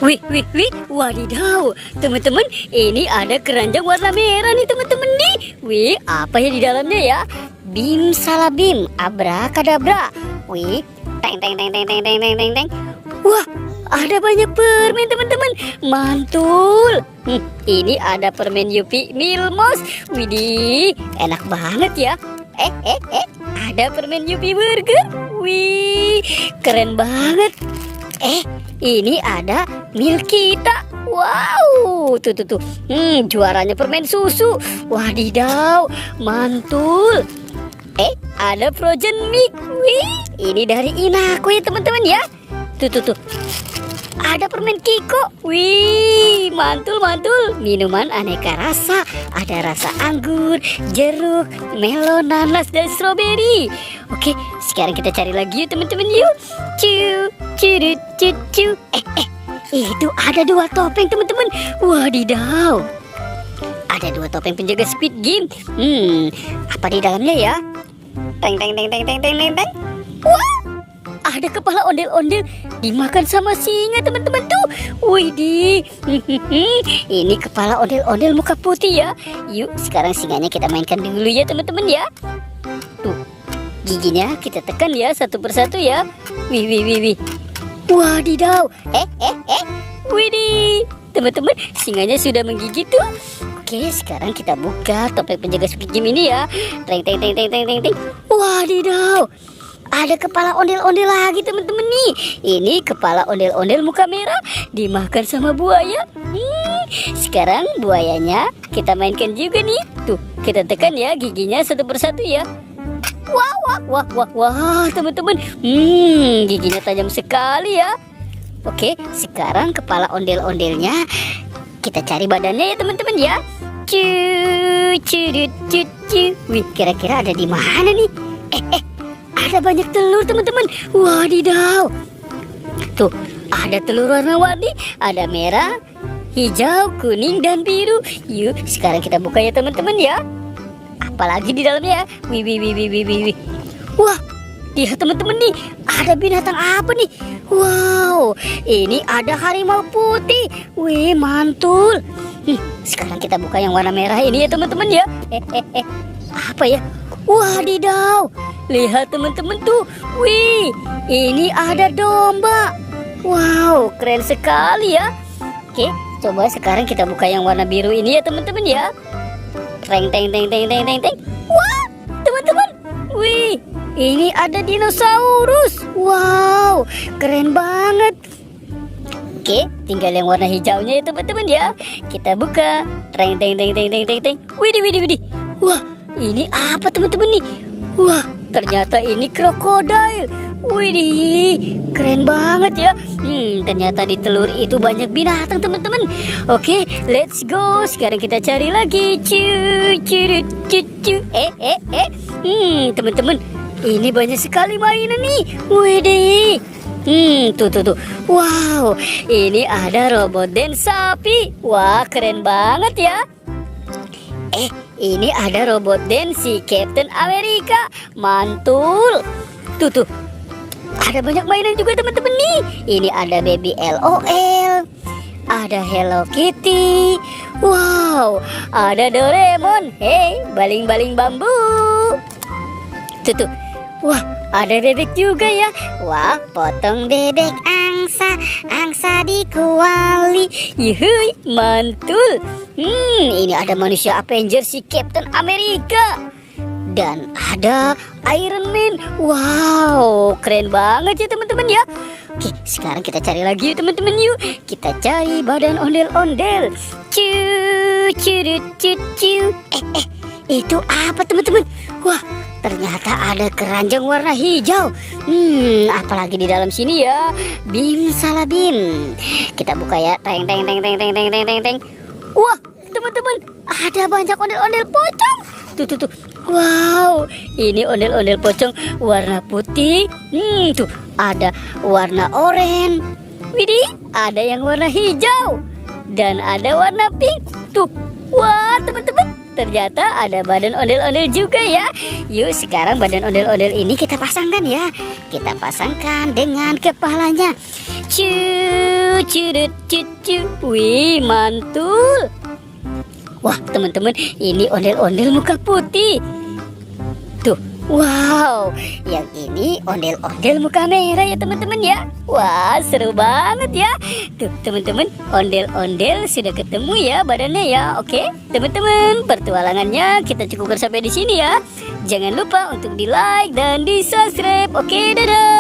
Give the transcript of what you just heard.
Wih, wadidaw, teman-teman, ini ada keranjang warna merah nih teman-teman nih. Wih, apa ya di dalamnya ya? Bim salabim, abrakadabra. Wih, teng teng teng teng teng teng teng teng teng. Wah, ada banyak permen teman-teman, mantul. Ini ada permen Yupi Milmos. Widih, enak banget ya. Ada permen Yupi Burger. Wih, keren banget. Ini ada Milkita. Wow, tuh. Juaranya permen susu. Wadidaw, mantul. Ada Frozen Mix. Wih, ini dari Inako ya teman-teman ya. Tuh. Ada permen Kiko. Wih, mantul. Minuman aneka rasa. Ada rasa anggur, jeruk, melon, nanas, dan stroberi. Oke, sekarang kita cari lagi yuk teman-teman yuk. Cu. Itu ada 2 topeng teman-teman. Wadidaw. Ada 2 topeng penjaga Speed Game. Apa di dalamnya ya? Teng. Wah, ada kepala ondel-ondel dimakan sama singa teman-teman tuh. Widih. Ini kepala ondel-ondel muka putih ya. Yuk, sekarang singanya kita mainkan dulu ya teman-teman ya. Tuh, giginya kita tekan ya satu persatu ya. Wih. Wadidaw. Widih. Teman-teman, singanya sudah menggigit tuh. Oke, sekarang kita buka topeng penjaga Squid Game ini ya. Teng. Wadidaw. Ada kepala ondel-ondel lagi teman-teman nih. Ini kepala ondel-ondel muka merah dimakan sama buaya. Sekarang buayanya kita mainkan juga nih. Tuh, kita tekan ya giginya satu persatu ya. Wah, teman-teman. Giginya tajam sekali ya. Oke, sekarang kepala ondel-ondelnya kita cari badannya ya teman-teman ya. Cu. Wih, kira-kira ada di mana nih? Ada banyak telur teman-teman. Wadidaw. Tuh, ada telur warna-warni. Ada merah, hijau, kuning, dan biru. Yuk, sekarang kita buka ya teman-teman ya. Apalagi di dalamnya ya. Wih. Wah, lihat teman-teman nih. Ada binatang apa nih? Wow, ini ada harimau putih. Wih, mantul. Sekarang kita buka yang warna merah ini ya teman-teman ya. Apa ya? Wadidaw. Lihat teman-teman tuh. Wih, ini ada domba. Wow, keren sekali ya. Oke, coba sekarang kita buka yang warna biru ini ya teman-teman ya. Teng. Wah, teman-teman. Wih, ini ada dinosaurus. Wow, keren banget. Oke, tinggal yang warna hijaunya ya teman-teman ya. Kita buka. Teng. Widih. Wah, ini apa teman-teman nih? Wah, ternyata ini krokodil. Widih, keren banget ya. Ternyata di telur itu banyak binatang teman-teman. Oke, let's go. Sekarang kita cari lagi. Cu. Teman-teman, ini banyak sekali mainan nih. Widih. Tuh. Wow, ini ada robot dan sapi. Wah, keren banget ya. Ini ada robot dan si Captain America. Mantul. Tuh. Ada banyak mainan juga teman-teman nih. Ini ada Baby LOL. Ada Hello Kitty. Wow, ada Doraemon. Hey, baling-baling bambu. Tuh. Wah, ada bebek juga ya. Wah, potong bebek angsa di kuali. Yuhui, mantul. Ini ada manusia Avenger si Captain America. Dan ada Iron Man. Wow, keren banget ya teman-teman ya. Oke, sekarang kita cari lagi yuk teman-teman yuk. Kita cari badan ondel-ondel. Cu. Itu apa teman-teman? Wah, ternyata ada keranjang warna hijau. Apalagi di dalam sini ya. Bim salabim. Kita buka ya. Teng. Wah, teman-teman, ada banyak ondel-ondel pocong. Tuh. Wow, ini ondel-ondel pocong warna putih. Tuh, ada warna oranye. Widih, ada yang warna hijau. Dan ada warna pink. Tuh, wah teman-teman, ternyata ada badan ondel-ondel juga ya. Yuk, sekarang badan ondel-ondel ini kita pasangkan ya. Kita pasangkan dengan kepalanya. Cu. curut cucu. Wih, mantul. Wah, teman-teman, ini ondel-ondel muka putih. Tuh, wow, yang ini ondel-ondel muka merah ya teman-teman ya. Wah, seru banget ya. Tuh, teman-teman, ondel-ondel sudah ketemu ya badannya ya. Oke, teman-teman, pertualangannya kita cukupkan sampai di sini ya. Jangan lupa untuk di like dan di subscribe. Oke, dadah.